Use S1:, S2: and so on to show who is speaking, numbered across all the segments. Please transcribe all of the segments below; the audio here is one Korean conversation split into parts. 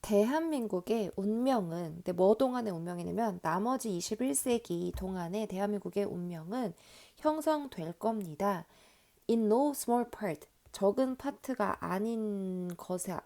S1: 대한민국의 운명은, 근데 뭐 동안의 운명이냐면 나머지 21세기 동안의 대한민국의 운명은 형성될 겁니다. In no small part. 적은 파트가 아닌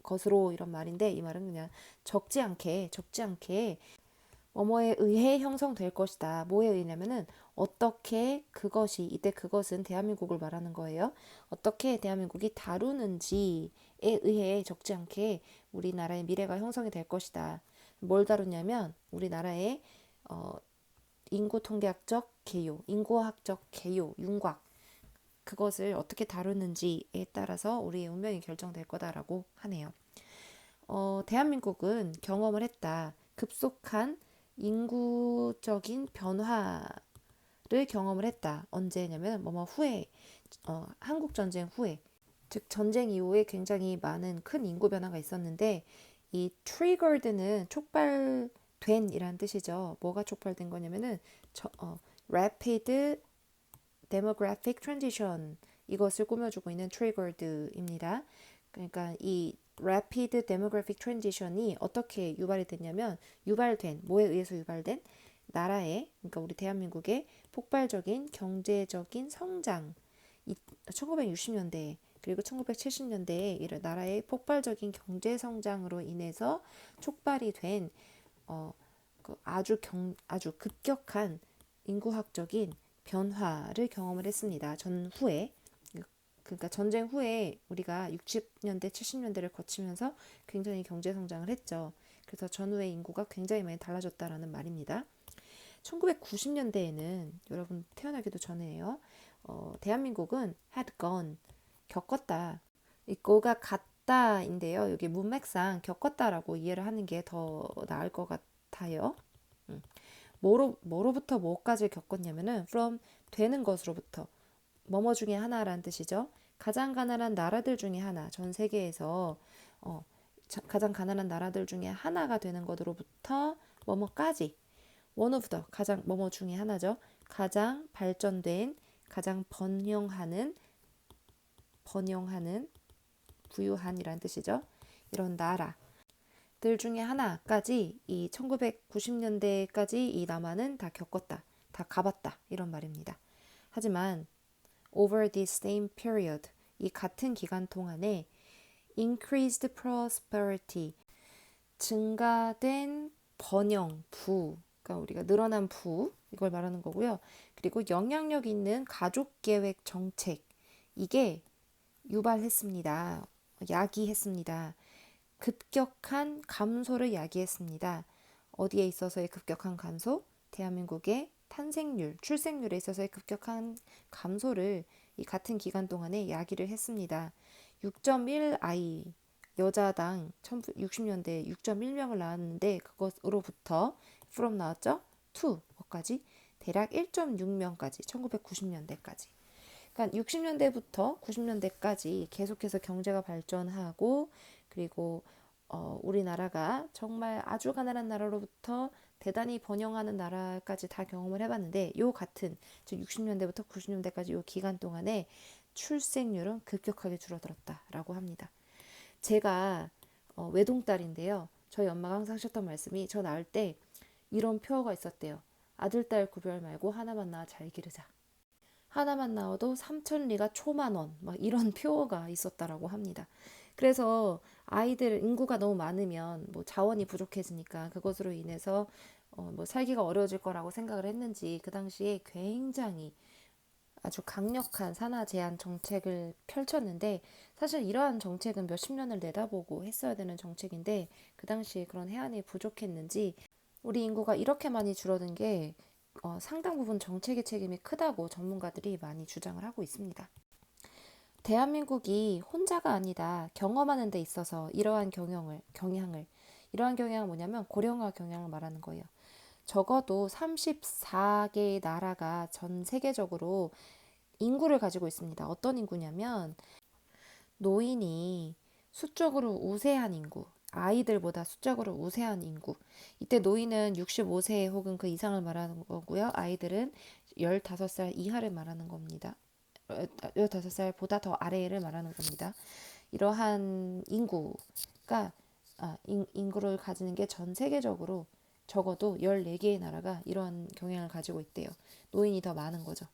S1: 것으로 이런 말인데 이 말은 그냥 적지 않게 뭐뭐에 의해 형성될 것이다. 뭐에 의냐면은 어떻게 그것이 이때 그것은 대한민국을 말하는 거예요. 어떻게 대한민국이 다루는지에 의해 적지 않게 우리나라의 미래가 형성이 될 것이다. 뭘 다루냐면 우리나라의 어, 인구 통계학적 개요, 인구학적 개요, 윤곽 그것을 어떻게 다루는지에 따라서 우리의 운명이 결정될 거다라고 하네요. 대한민국은 경험을 했다. 급속한 인구적인 변화를 경험을 했다. 언제냐면 뭐뭐 후에, 한국 전쟁 후에, 즉 전쟁 이후에 굉장히 많은 큰 인구 변화가 있었는데 이 triggered는 촉발된이란 뜻이죠. 뭐가 촉발된 거냐면은 rapid demographic transition 이것을 꾸며주고 있는 triggered입니다. 그러니까 이 rapid demographic transition이 어떻게 유발이 됐냐면 뭐에 의해서 유발된 나라의 그러니까 우리 대한민국의 폭발적인 경제적인 성장 1960년대 그리고 1970년대에 이런 나라의 폭발적인 경제 성장으로 인해서 촉발이 된 아주 급격한 인구학적인 변화를 경험을 했습니다. 전후에 그러니까 전쟁 후에 우리가 60년대, 70년대를 거치면서 굉장히 경제 성장을 했죠. 그래서 전후의 인구가 굉장히 많이 달라졌다라는 말입니다. 1990년대에는 여러분 태어나기도 전에요. 대한민국은 had gone 겪었다. 이거가 같다인데요. 여기 문맥상 겪었다라고 이해를 하는 게 더 나을 것 같아요. 뭐로부터 뭐까지 겪었냐면은 from 되는 것으로부터 뭐뭐 중에 하나라는 뜻이죠. 가장 가난한 나라들 중에 하나, 전 세계에서 어, 가장 가난한 나라들 중에 하나가 되는 것으로부터 뭐뭐까지 one of the 가장 뭐뭐 중에 하나죠. 가장 발전된, 가장 번영하는 부유한이란 뜻이죠. 이런 나라들 중에 하나까지 이 1990년대까지 이 남한은 다 겪었다, 다 가봤다 이런 말입니다. 하지만 over this same period 이 같은 기간 동안에 increased prosperity 증가된 번영 그러니까 우리가 늘어난 이걸 말하는 거고요. 그리고 영향력 있는 가족 계획 정책 이게 유발했습니다. 야기했습니다. 급격한 감소를 야기했습니다. 어디에 있어서의 급격한 감소? 대한민국의 출생률에 있어서의 급격한 감소를 이 같은 기간 동안에 야기를 했습니다. 6.1아이 여자당 1960년대 6.1명을 낳았는데 그것으로부터 from 나왔죠? to까지 대략 1.6명까지 1990년대까지 그러니까 60년대부터 90년대까지 계속해서 경제가 발전하고 그리고 우리나라가 정말 아주 가난한 나라로부터 대단히 번영하는 나라까지 다 경험을 해봤는데 요 같은 즉 60년대부터 90년대까지 요 기간 동안에 출생률은 급격하게 줄어들었다라고 합니다. 제가 외동딸인데요. 저희 엄마가 항상 하셨던 말씀이 저 낳을 때 이런 표어가 있었대요. 아들, 딸 구별 말고 하나만 낳아 잘 기르자. 하나만 나와도 삼천리가 초만원 막 이런 표어가 있었다라고 합니다. 그래서 아이들 인구가 너무 많으면 뭐 자원이 부족해지니까 그것으로 인해서 뭐 살기가 어려워질 거라고 생각을 했는지 그 당시에 굉장히 아주 강력한 산하 제한 정책을 펼쳤는데 사실 이러한 정책은 몇십 년을 내다보고 했어야 되는 정책인데 그 당시에 그런 해안이 부족했는지 우리 인구가 이렇게 많이 줄어든 게 상당 부분 정책의 책임이 크다고 전문가들이 많이 주장을 하고 있습니다. 대한민국이 혼자가 아니다. 경험하는 데 있어서 이러한 경향은 뭐냐면 고령화 경향을 말하는 거예요. 적어도 34개의 나라가 전 세계적으로 인구를 가지고 있습니다. 어떤 인구냐면 노인이 수적으로 우세한 인구, 아이들보다 수적으로 우세한 인구. 이때 노인은 65세 혹은 그 이상을 말하는 거고요. 아이들은 15살 이하를 말하는 겁니다. 15살보다 더 아래를 말하는 겁니다. 이러한 인구가 인구를 가지는 게 전 세계적으로 적어도 14개의 나라가 이런 경향을 가지고 있대요. 노인이 더 많은 거죠.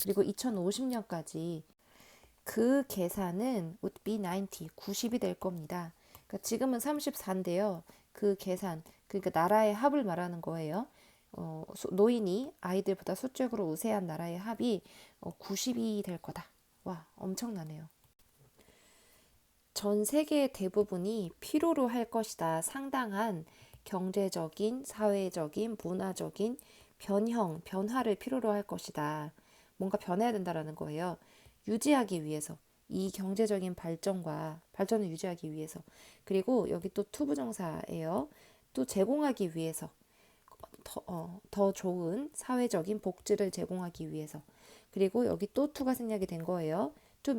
S1: 그리고 2050년까지 그 계산은 would be 90이 될 겁니다. 그러니까 지금은 34인데요. 그 계산, 그러니까 나라의 합을 말하는 거예요. 노인이 아이들보다 수적으로 우세한 나라의 합이 90이 될 거다. 와, 엄청나네요. 전 세계 대부분이 필요로 할 것이다. 상당한 경제적인, 사회적인, 문화적인 변화를 필요로 할 것이다. 뭔가 변해야 된다라는 거예요. 유지하기 위해서. 이 경제적인 발전을 유지하기 위해서. 그리고 여기 또 투부정사예요. 또 제공하기 위해서. 더 좋은 사회적인 복지를 제공하기 위해서. 그리고 여기 또 투가 생략이 된 거예요. to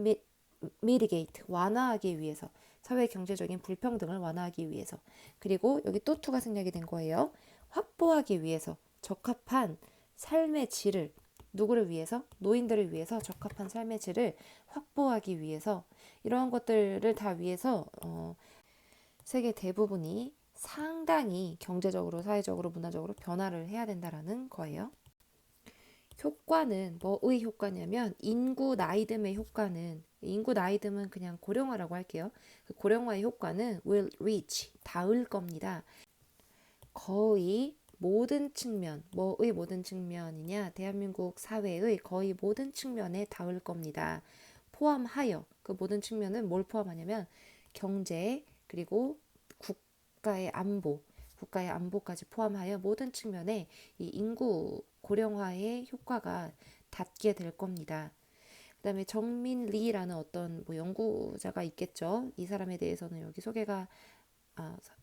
S1: mitigate, 완화하기 위해서. 사회 경제적인 불평등을 완화하기 위해서. 그리고 여기 또 투가 생략이 된 거예요. 확보하기 위해서 적합한 삶의 질을 누구를 위해서? 노인들을 위해서 적합한 삶의 질을 확보하기 위해서 이러한 것들을 다 위해서 세계 대부분이 상당히 경제적으로, 사회적으로, 문화적으로 변화를 해야 된다라는 거예요. 효과는 뭐의 효과냐면 인구 나이듦의 효과는 인구 나이듦은 그냥 고령화라고 할게요. 그 고령화의 효과는 will reach 닿을 겁니다. 거의 모든 측면, 뭐의 모든 측면이냐? 대한민국 사회의 거의 모든 측면에 닿을 겁니다. 포함하여 그 모든 측면은 뭘 포함하냐면 경제 그리고 국가의 안보까지 포함하여 모든 측면에 이 인구 고령화의 효과가 닿게 될 겁니다. 그다음에 정민리라는 어떤 뭐 연구자가 있겠죠. 이 사람에 대해서는 여기 소개가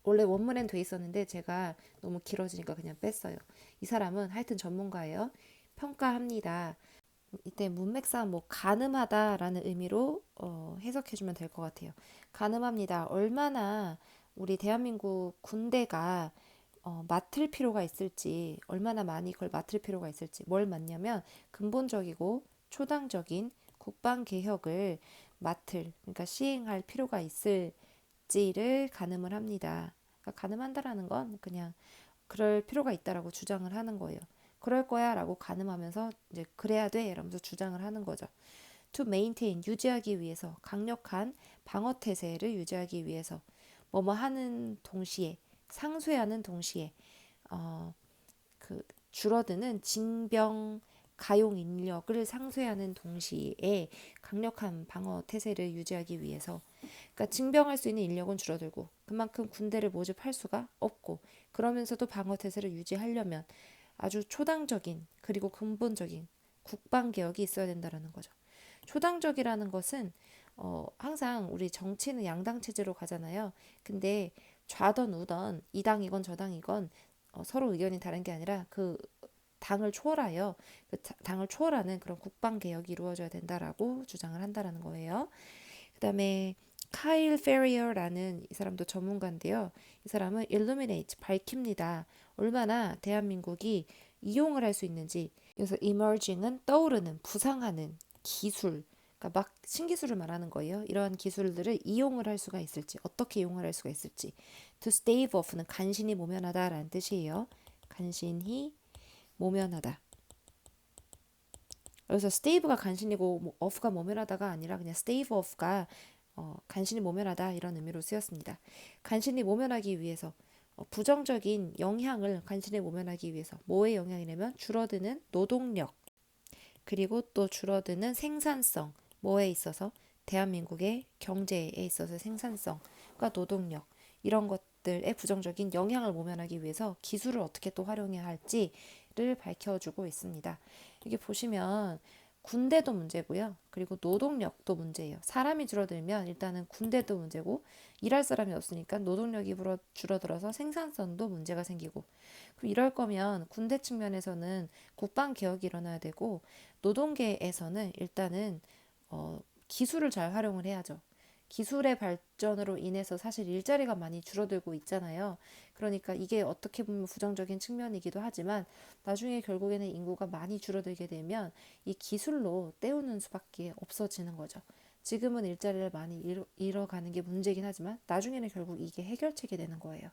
S1: 원래 원문엔 돼 있었는데 제가 너무 길어지니까 그냥 뺐어요. 이 사람은 하여튼 전문가예요. 평가합니다. 이때 문맥상 뭐 가늠하다라는 의미로 해석해주면 될 것 같아요. 가늠합니다. 얼마나 우리 대한민국 군대가 맡을 필요가 있을지, 얼마나 많이 그걸 맡을 필요가 있을지, 뭘 맡냐면 근본적이고 초당적인 국방 개혁을 그러니까 시행할 필요가 있을지를 가늠을 합니다. 그러니까 가늠한다라는 건 그냥 그럴 필요가 있다라고 주장을 하는 거예요. 그럴 거야 라고 가늠하면서 이제 그래야 돼 이러면서 주장을 하는 거죠. To maintain 유지하기 위해서 강력한 방어 태세를 유지하기 위해서 뭐뭐 하는 동시에 상쇄하는 동시에 그 줄어드는 징병 가용 인력을 상쇄하는 동시에 강력한 방어 태세를 유지하기 위해서 그러니까 징병할 수 있는 인력은 줄어들고 그만큼 군대를 모집할 수가 없고 그러면서도 방어 태세를 유지하려면 아주 초당적인 그리고 근본적인 국방 개혁이 있어야 된다라는 거죠. 초당적이라는 것은 항상 우리 정치는 양당 체제로 가잖아요. 근데 좌던 우던 이 당이건 저 당이건 서로 의견이 다른 게 아니라 그 당을 초월하여 그 당을 초월하는 그런 국방 개혁이 이루어져야 된다라고 주장을 한다라는 거예요. 그다음에 카일 페리어라는 이 사람도 전문가인데요. 이 사람은 illuminate 밝힙니다. 얼마나 대한민국이 이용을 할 수 있는지. 그래서 emerging은 떠오르는, 부상하는 기술. 그러니까 막 신기술을 말하는 거예요. 이러한 기술들을 이용을 할 수가 있을지, 어떻게 이용을 할 수가 있을지. To stave off는 간신히 모면하다라는 뜻이에요. 간신히 모면하다. 그래서 stave가 간신이고 off가 모면하다가 아니라 그냥 stave off가 간신히 모면하다 이런 의미로 쓰였습니다. 간신히 모면하기 위해서 부정적인 영향을 간신히 모면하기 위해서 뭐의 영향이냐면 줄어드는 노동력 그리고 또 줄어드는 생산성 뭐에 있어서 대한민국의 경제에 있어서 생산성과 노동력 이런 것들의 부정적인 영향을 모면하기 위해서 기술을 어떻게 또 활용해야 할지를 밝혀주고 있습니다. 이게 보시면 군대도 문제고요. 그리고 노동력도 문제예요. 사람이 줄어들면 일단은 군대도 문제고 일할 사람이 없으니까 노동력이 줄어들어서 생산성도 문제가 생기고 그럼 이럴 거면 군대 측면에서는 국방 개혁이 일어나야 되고 노동계에서는 일단은 기술을 잘 활용을 해야죠. 기술의 발전으로 인해서 사실 일자리가 많이 줄어들고 있잖아요. 그러니까 이게 어떻게 보면 부정적인 측면이기도 하지만 나중에 결국에는 인구가 많이 줄어들게 되면 이 기술로 때우는 수밖에 없어지는 거죠. 지금은 일자리를 많이 잃어가는 게 문제긴 하지만 나중에는 결국 이게 해결책이 되는 거예요.